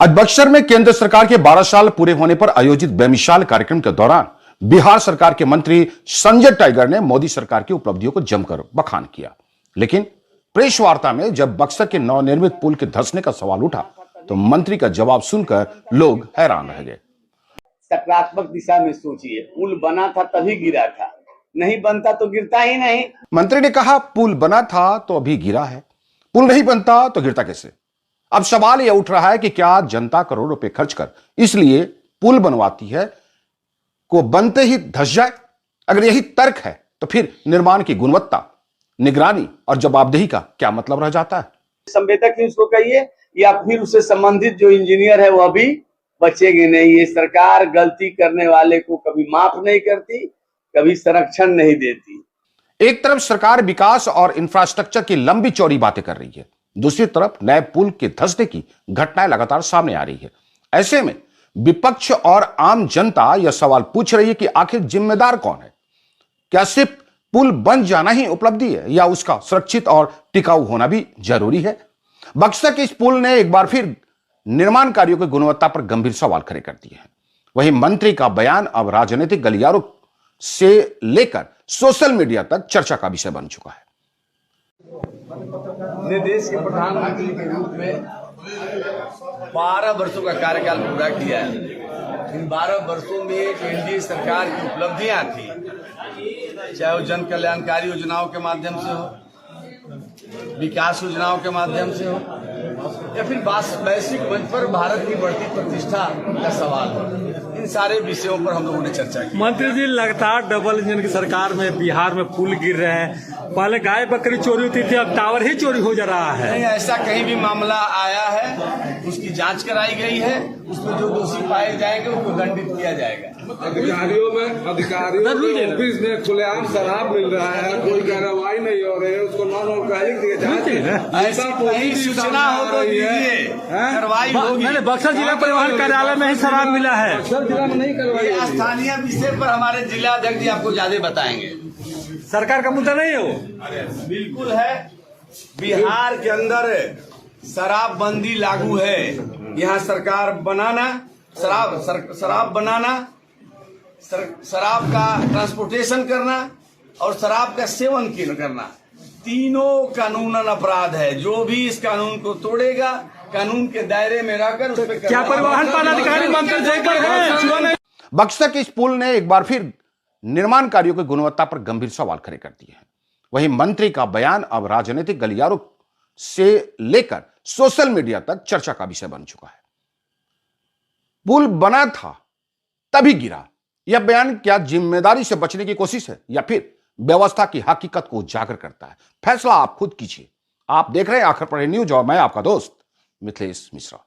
आज बक्सर में केंद्र सरकार के 12 साल पूरे होने पर आयोजित बेमिसाल कार्यक्रम के दौरान बिहार सरकार के मंत्री संजय टाइगर ने मोदी सरकार की उपलब्धियों को जमकर बखान किया। लेकिन प्रेस वार्ता में जब बक्सर के नवनिर्मित पुल के धंसने का सवाल उठा तो मंत्री का जवाब सुनकर लोग हैरान रह गए। सकारात्मक दिशा में सोचिए, पुल बना था तभी गिरा था, नहीं बनता तो गिरता ही नहीं। मंत्री ने कहा पुल बना था तो अभी गिरा है, पुल नहीं बनता तो गिरता कैसे। अब सवाल यह उठ रहा है कि क्या जनता करोड़ों रुपए खर्च कर इसलिए पुल बनवाती है को बनते ही धंस जाए। अगर यही तर्क है तो फिर निर्माण की गुणवत्ता, निगरानी और जवाबदेही का क्या मतलब रह जाता है। संवेदक ही उसको कहिए या फिर उससे संबंधित जो इंजीनियर है वह भी बचेंगे नहीं। ये सरकार गलती करने वाले को कभी माफ नहीं करती, कभी संरक्षण नहीं देती। एक तरफ सरकार विकास और इंफ्रास्ट्रक्चर की लंबी चौड़ी बातें कर रही है, दूसरी तरफ नए पुल के धंसने की घटनाएं लगातार सामने आ रही है। ऐसे में विपक्ष और आम जनता यह सवाल पूछ रही है कि आखिर जिम्मेदार कौन है। क्या सिर्फ पुल बन जाना ही उपलब्धि है या उसका सुरक्षित और टिकाऊ होना भी जरूरी है। बक्सर के इस पुल ने एक बार फिर निर्माण कार्यों की गुणवत्ता पर गंभीर सवाल खड़े कर दिए हैं। वहीं मंत्री का बयान अब राजनीतिक गलियारों से लेकर सोशल मीडिया तक चर्चा का विषय बन चुका है। ने देश के प्रधानमंत्री के रूप में 12 वर्षों का कार्यकाल पूरा किया है। इन 12 वर्षों में जो एनडीए सरकार की उपलब्धियां थी, चाहे वो जन कल्याणकारी योजनाओं के माध्यम से हो, विकास योजनाओं के माध्यम से हो, या फिर वैश्विक मंच पर भारत की बढ़ती प्रतिष्ठा का सवाल हो, इन सारे विषयों पर हम लोगों ने चर्चा की। मंत्री जी, लगातार डबल इंजन की सरकार में बिहार में पुल गिर रहे हैं। पहले गाय बकरी चोरी होती थी, अब टावर ही चोरी हो जा रहा है। नहीं, ऐसा कहीं भी मामला आया है, उसकी जांच कराई गई है, उसमें जो दोषी पाए जाएंगे उनको दंडित किया जाएगा। अधिकारियों के ऑफिस में खुलेआम शराब मिल रहा है, कोई कार्रवाई नहीं हो रही है, उसको नॉन ऑर्गेनाइजिंग दिए जाते हैं। ऐसा कहीं सूचना हो तो दीजिए, कार्रवाई होगी। बक्सर जिला परिवहन कार्यालय में ही शराब मिला है। बक्सर जिला में नहीं करवाई। स्थानीय विषय पर हमारे जिला अध्यक्ष जी आपको ज्यादा बताएंगे। सरकार का मुद्दा नहीं है वो। बिल्कुल है। बिहार के अंदर शराबबंदी लागू है। यहाँ सरकार बनाना, शराब बनाना, शराब का ट्रांसपोर्टेशन करना और शराब का सेवन करना, तीनों कानूनन अपराध है। जो भी इस कानून को तोड़ेगा, कानून के दायरे में रहकर उस पर क्या परिवहन पदाधिकारी मंत्री बक्सर के इस पुल ने एक बार फिर निर्माण कार्यों की गुणवत्ता पर गंभीर सवाल खड़े कर दिए हैं। वहीं मंत्री का बयान अब राजनीतिक गलियारों से लेकर सोशल मीडिया तक चर्चा का विषय बन चुका है। पुल बना था तभी गिरा, यह बयान क्या जिम्मेदारी से बचने की कोशिश है या फिर व्यवस्था की हकीकत को उजागर करता है। फैसला आप खुद कीजिए। आप देख रहे हैं आखिर पढ़े न्यूज और मैं आपका दोस्त मिथिलेश मिश्रा।